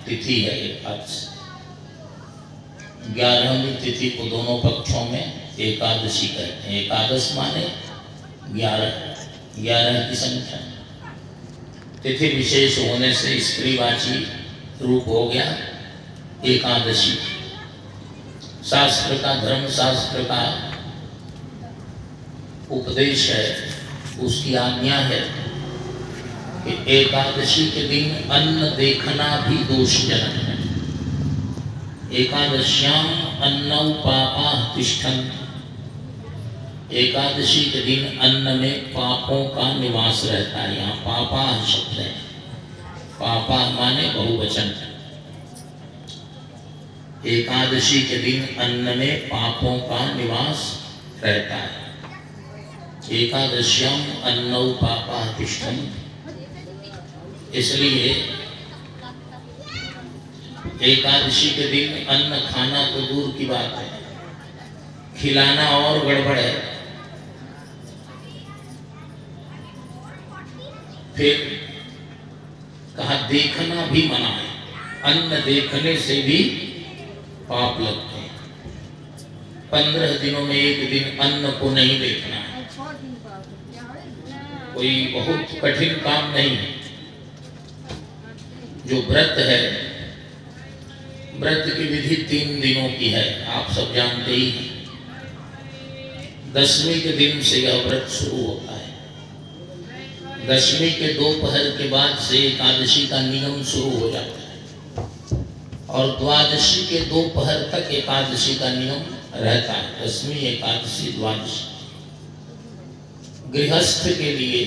तिथि है एकादशी। 11वीं तिथि को दोनों पक्षों में एकादशी कहते हैं। एकादश माने 11, 11 की संख्या। तिथि विशेष होने से स्त्रीवाची रूप हो गया एकादशी। शास्त्र का, धर्म शास्त्र का उपदेश है, उसकी आज्ञा है कि एकादशी के दिन अन्न देखना भी दोषजनक है। एकादश्याम अन्नौ पापा तिष्ठन्ति। एकादशी के दिन अन्न में पापों का निवास रहता है। यहाँ पापा शब्द है, पापा माने बहुवचन। एकादशी के दिन अन्न में पापों का निवास रहता है। एकादश्याम अन्नौ पापा तिष्ठन्ति। इसलिए एकादशी के दिन अन्न खाना तो दूर की बात है, खिलाना और गड़बड़ है। फिर कहा देखना भी मना है। अन्न देखने से भी पाप लगते हैं। 15 दिनों में एक दिन अन्न को नहीं देखना है। कोई बहुत कठिन काम नहीं है। जो व्रत है, व्रत की विधि 3 दिनों की है, आप सब जानते ही हैं। 10वीं के दिन से यह व्रत शुरू होता है। 10वीं के दोपहर के बाद से एकादशी का नियम शुरू हो जाता है और द्वादशी के दोपहर तक एकादशी का नियम रहता है। 10वीं एकादशी, द्वादशी। गृहस्थ के लिए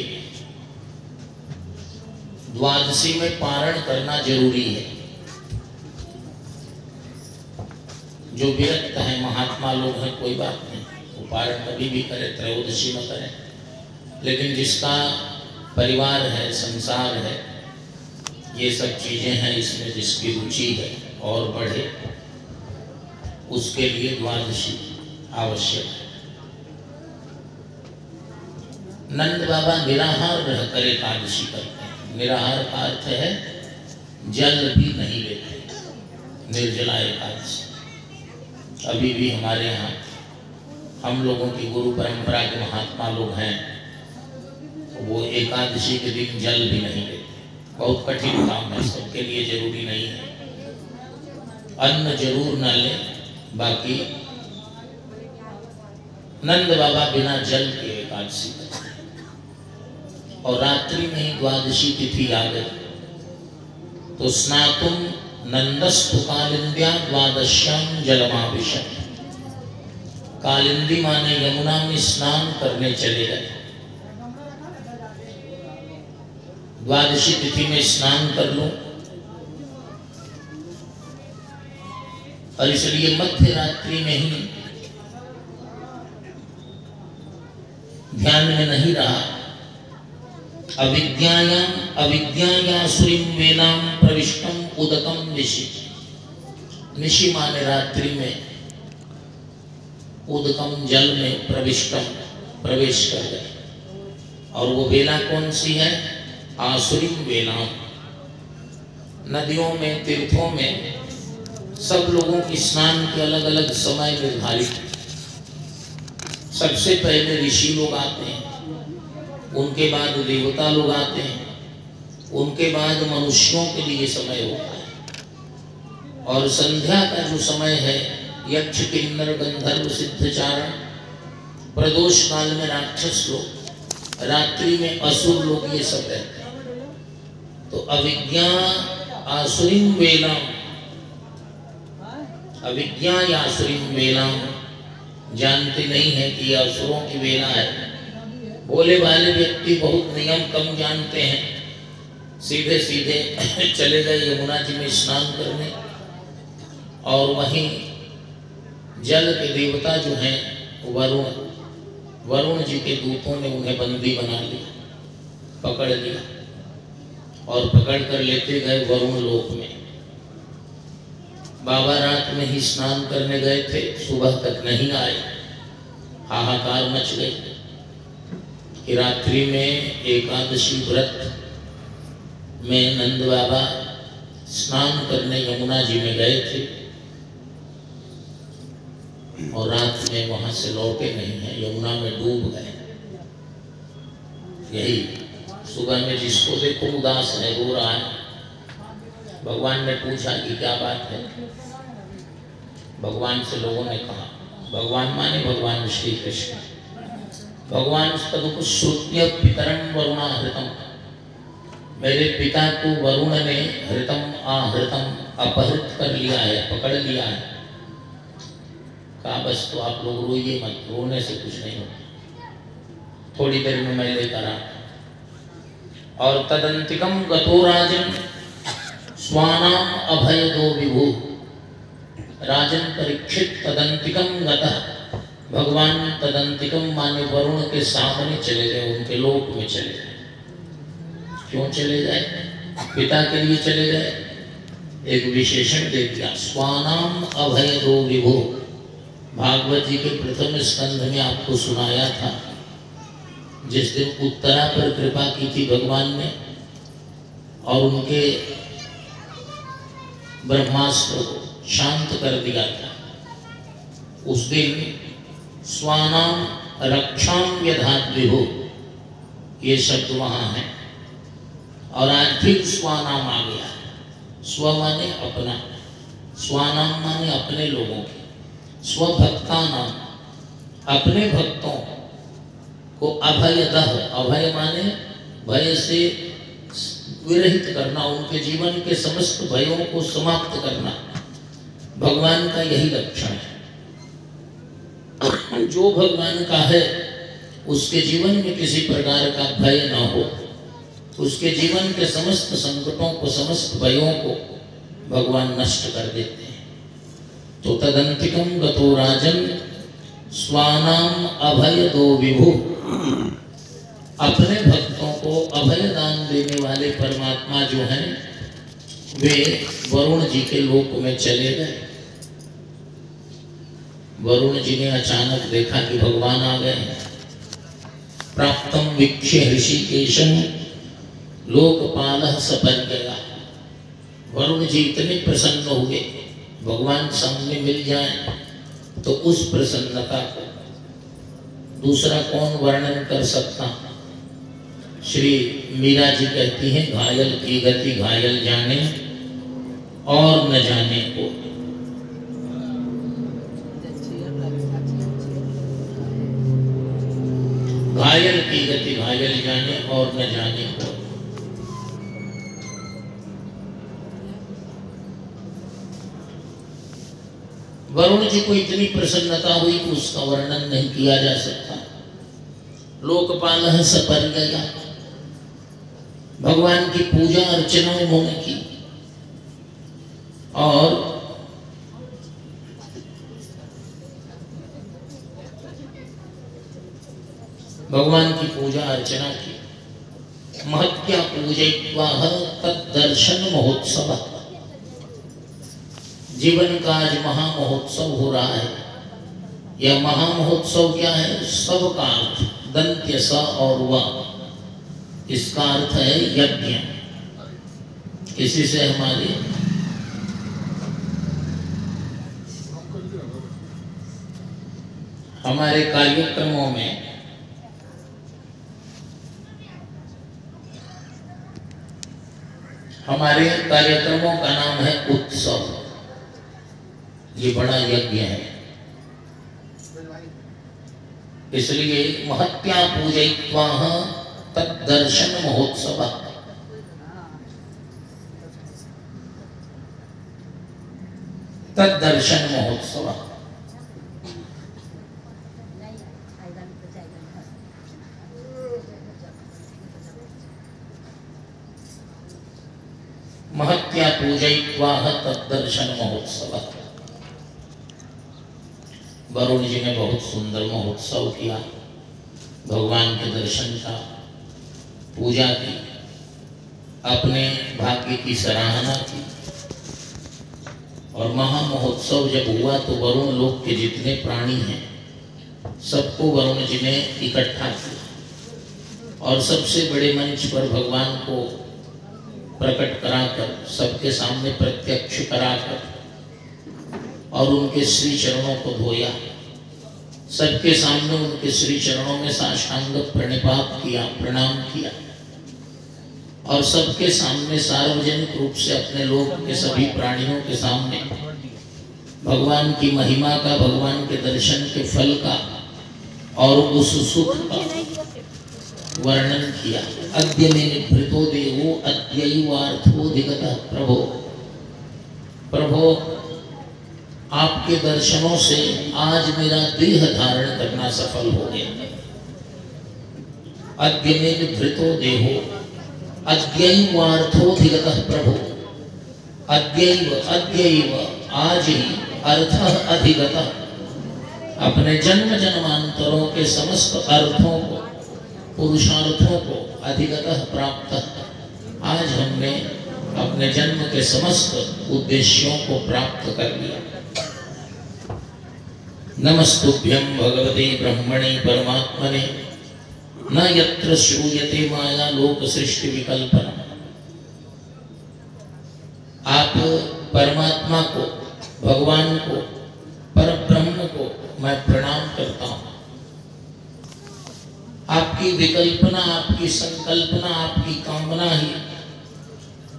द्वादशी में पारण करना जरूरी है। जो विरक्त है, महात्मा लोग हैं, कोई बात नहीं, वो पारण कभी भी करे, त्रयोदशी में करे। लेकिन जिसका परिवार है, संसार है, ये सब चीजें हैं, इसमें जिसकी रुचि है और बढ़े, उसके लिए द्वादशी आवश्यक है। नंद बाबा निराहार रहकर एकादशी करते हैं। निराहार का अर्थ है जल भी नहीं लेते, निर्जला एकादशी। अभी भी हमारे यहाँ हम लोगों की गुरु परंपरा के महात्मा लोग हैं, वो एकादशी के दिन जल भी नहीं लेते। बहुत कठिन काम है, सबके लिए जरूरी नहीं है। अन्न जरूर न ले, बाकी नंद बाबा बिना जल के एकादशी करते हैं। और रात्रि में ही द्वादशी तिथि आ गई तो स्नातुम नंदस्तु कालिंद्या द्वादश्याम जलमाभिषेक। कालिंदी माने यमुना में स्नान करने चले गए। द्वादशी तिथि में स्नान कर लो। और इसलिए मध्य रात्रि में ही ध्यान में नहीं रहा। अविद्यायासुरीं वेलां प्रविष्टं उदकं निशि। निशि माने रात्रि में, उदकम जल में प्रविष्टम प्रवेश कर गए। और वो वेला कौन सी है? आसुरीं वेलां। नदियों में, तीर्थों में सब लोगों की स्नान के अलग अलग समय निर्धारित। सबसे पहले ऋषि लोग आते हैं, उनके बाद देवता लोग आते हैं, उनके बाद मनुष्यों के लिए समय होता है। और संध्या का जो समय है, यक्ष किन्नर गंधर्व सिद्धचारण, प्रदोष काल में राक्षस लोग, रात्रि में असुर लोग, ये सब रहते हैं। तो अविज्ञा आसुरीं वेलां, अविज्ञा आसुरीं वेलां, जानते नहीं है कि यह असुरों की वेला है। भोले भाले व्यक्ति बहुत नियम कम जानते हैं, सीधे सीधे चले गए यमुना जी में स्नान करने। और वहीं जल के देवता जो हैं वरुण, वरुण जी के दूतों ने उन्हें बंदी बना लिया, पकड़ लिया और पकड़ कर लेते गए वरुण लोक में। बाबा रात में ही स्नान करने गए थे, सुबह तक नहीं आए। हाहाकार मच गई कि रात्रि में एकादशी व्रत में नंद बाबा स्नान करने यमुना जी में गए थे और रात में वहां से लौटे नहीं है, यमुना में डूब गए। यही सुबह में जिसको देखो उदास है, रो रहा है। भगवान ने पूछा कि क्या बात है। भगवान से लोगों ने कहा, भगवान माने भगवान श्री कृष्ण, भगवान श्रुत्य पितरम वरुणा हृतम, मेरे पिता को वरुण ने हृतम आहृतम अपहृत कर लिया है, पकड़ लिया है। कहा बस तो आप लोग रोइए मत, रोने से कुछ नहीं होता, थोड़ी देर में मैं लेकर आ। और तदंतिकम गतो राजन स्वानाम अभय दो विभु, राजन परीक्षित तदंतिकम गतः, भगवान तदंतिकम माने वरुण के सामने चले गए, उनके लोक में चले गए। क्यों चले गए? पिता के लिए चले गए। एक विशेषण दे दिया, स्वानाम अभय दो विभु। भागवत जी के प्रथम स्कंध में आपको सुनाया था, जिस दिन उत्तरा पर कृपा की थी भगवान ने और उनके ब्रह्मास्त्र को शांत कर दिया था, उस दिन स्वानाम रक्षाम व्यधात विभु ये शब्द वहां है। और आज फिर स्वानाम आ गया। स्व माने अपना, स्वानाम माने अपने लोगों के, स्वभक्ता नाम, अपने भक्तों को अभयदः, अभय माने भय से विरहित करना, उनके जीवन के समस्त भयों को समाप्त करना, भगवान का यही लक्षण है। जो भगवान का है उसके जीवन में किसी प्रकार का भय न हो, उसके जीवन के समस्त संकटों को, समस्त भयों को भगवान नष्ट कर देते हैं। तो तदंतिकम गतो राजन स्वानाम अभय दो विभु, अपने भक्तों को अभय दान देने वाले परमात्मा जो हैं वे वरुण जी के लोक में चले गए। वरुण जी ने अचानक देखा कि भगवान आ गए। प्राप्तम वीक्ष्य ऋषिकेशम लोकपालः सपन गया। वरुण जी इतने प्रसन्न हुए, भगवान सामने मिल जाए तो उस प्रसन्नता को दूसरा कौन वर्णन कर सकता। श्री मीरा जी कहती हैं, घायल की गति घायल जाने और न जाने को। घायल की गति घायल जाने और न जाने को। वरुण जी को इतनी प्रसन्नता हुई कि उसका वर्णन नहीं किया जा सकता। लोकपालः सपर गया, भगवान की पूजा अर्चना उन्होंने की और भगवान की पूजा अर्चना की। महत्या पूजयित्वा तद्दर्शन महोत्सव, जीवन का आज महामहोत्सव हो रहा है। यह महामहोत्सव क्या है? सब का अर्थ दंत्य स और व, इसका अर्थ है यज्ञ। इसी से हमारे कार्यक्रमों में हमारे कार्यक्रमों का नाम है उत्सव। ये बड़ा यज्ञ है, इसलिए महत्या पूजयित्वा तद्दर्शन महोत्सव। तद्दर्शन महोत्सव महत्या पूजयित्वा तद्दर्शन महोत्सव। वरुण जी ने बहुत सुंदर महोत्सव किया, भगवान के दर्शन का, पूजा की, अपने भाग्य की सराहना की। और महामहोत्सव जब हुआ तो वरुण लोक के जितने प्राणी हैं सबको वरुण जी ने इकट्ठा किया और सबसे बड़े मंच पर भगवान को प्रकट कराकर, सबके सामने प्रत्यक्ष कराकर और उनके श्री चरणों को धोया। सबके सामने उनके श्री चरणों में साष्टांग प्रणिपात किया, प्रणाम किया और सबके सामने सार्वजनिक रूप से अपने लोक के सभी प्राणियों के सामने भगवान की महिमा का, भगवान के दर्शन के फल का और उस सुख का वर्णन किया। अद्य मे निभृतो देवो अद्यैवार्थोऽधिगतः प्रभो। प्रभो, आपके दर्शनों से आज मेरा देह धारण करना सफल हो गया। अद्य मे निभृतो देहो अद्यैवार्थोऽधिगतः प्रभो। अद्यैव आज ही, अर्थः अधिगतः, अपने जन्म जन्मांतरों के समस्त अर्थों को, पुरुषार्थों को अधिगतः प्राप्त, आज हमने अपने जन्म के समस्त उद्देश्यों को प्राप्त कर लिया। नमस्तुभ्यं भगवते ब्रह्मणे परमात्मने न यत्र श्रूयते माया लोक सृष्टि विकल्पना। आप परमात्मा को, भगवान को, परब्रह्म को मैं प्रणाम करता हूं। आपकी विकल्पना, आपकी संकल्पना, आपकी कामना ही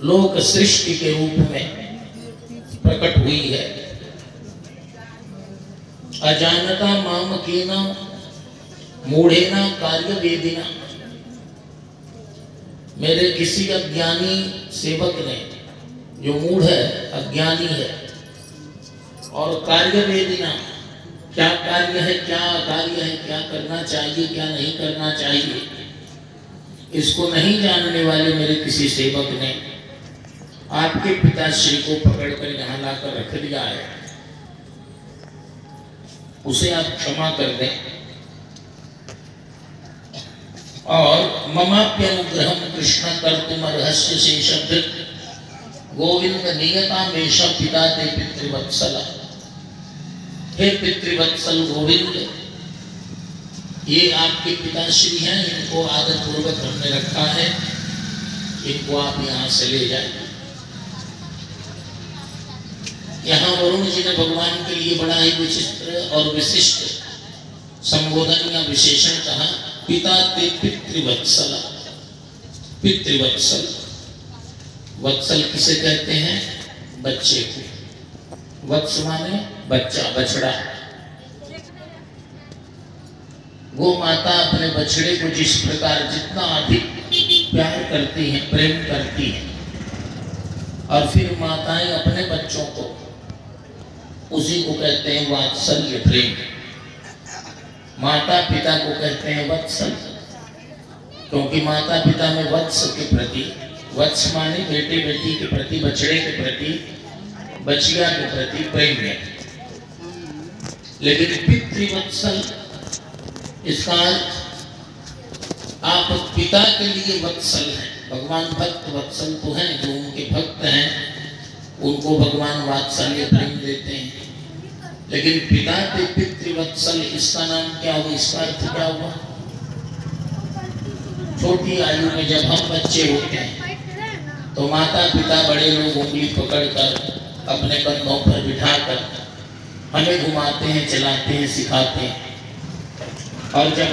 लोक सृष्टि के रूप में प्रकट हुई है। अजानता मामकेन मूढ़ेना कार्य वेदिना। मेरे किसी अज्ञानी सेवक ने, जो मूढ़ है, अज्ञानी है, और कार्य वेदिना, क्या कार्य है, क्या अकार्य है, क्या करना चाहिए, क्या नहीं करना चाहिए, इसको नहीं जानने वाले मेरे किसी सेवक ने आपके पिताश्री को पकड़कर यहाँ लाकर रख दिया है। उसे आप क्षमा कर दें और ममाप्यनुग्रहं कृष्ण कर्तुमर्हस्य शेषभृत गोविंद नियतामेष पिता ते पितृवत्सल। हे पितृवत्सल गोविंद, ये आपके पिताश्री हैं, इनको आदर पूर्वक हमने रखा है, इनको आप यहाँ से ले जाइए। यहाँ वरुण जी ने भगवान के लिए बड़ा ही विचित्र और विशिष्ट संबोधन या विशेषण कहा, पिता ते पितृवत्सल। पितृवत्सल, वत्सल किसे कहते हैं? बच्चे को। वत्स माने बच्चा, बछड़ा। वो माता अपने बछड़े को जिस प्रकार जितना अधिक प्यार करती हैं, प्रेम करती हैं, और फिर माताएं अपने बच्चों को, उसी को कहते हैं वात्सल्य, प्रेम। माता पिता को कहते हैं वत्सल, क्योंकि माता पिता में वत्स के प्रति, वत्स माने बेटे बेटी के प्रति, बछड़े के प्रति, बछिया के प्रति प्रेम है। लेकिन पितृवत्सल, इसका अर्थ आप पिता के लिए वत्सल हैं। भगवान भक्त वत्सल तो हैं, जो उनके भक्त हैं उनको भगवान वात्सल्य प्रेम देते हैं। लेकिन पिता के पितृवत्सल, इसका नाम क्या हुआ, इसका अर्थ क्या हुआ? छोटी आयु में जब हम बच्चे होते हैं तो माता पिता, बड़े लोग उंगली पकड़कर अपने कंधों पर बिठाकर हमें घुमाते हैं, चलाते हैं, सिखाते हैं। और जब